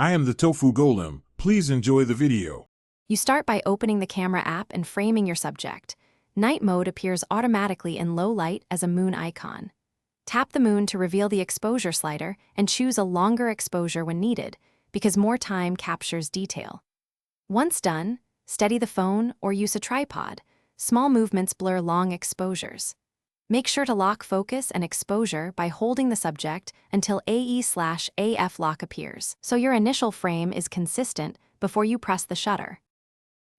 I am the Tofu Golem. Please enjoy the video. You start by opening the camera app and framing your subject. Night mode appears automatically in low light as a moon icon. Tap the moon to reveal the exposure slider and choose a longer exposure when needed, because more time captures detail. Once done, steady the phone or use a tripod. Small movements blur long exposures. Make sure to lock focus and exposure by holding the subject until AE/AF lock appears, so your initial frame is consistent before you press the shutter.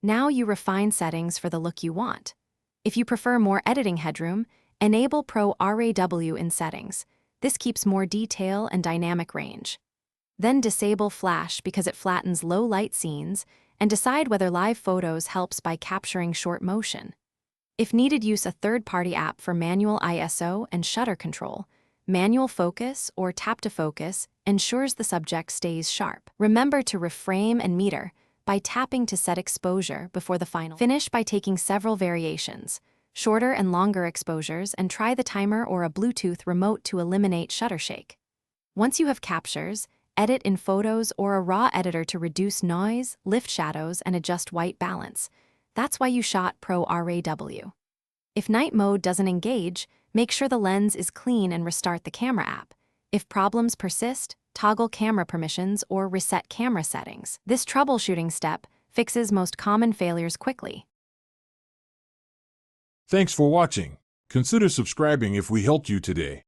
Now you refine settings for the look you want. If you prefer more editing headroom, enable Pro RAW in settings. This keeps more detail and dynamic range. Then disable flash because it flattens low light scenes, and decide whether live photos helps by capturing short motion. If needed, use a third-party app for manual ISO and shutter control. Manual focus or tap to focus ensures the subject stays sharp. Remember to reframe and meter by tapping to set exposure before the final. Finish by taking several variations, shorter and longer exposures, and try the timer or a Bluetooth remote to eliminate shutter shake. Once you have captures, edit in Photos or a RAW editor to reduce noise, lift shadows, and adjust white balance. That's why you shot Pro RAW. If night mode doesn't engage, make sure the lens is clean and restart the camera app. If problems persist, toggle camera permissions or reset camera settings. This troubleshooting step fixes most common failures quickly. Thanks for watching. Consider subscribing if we helped you today.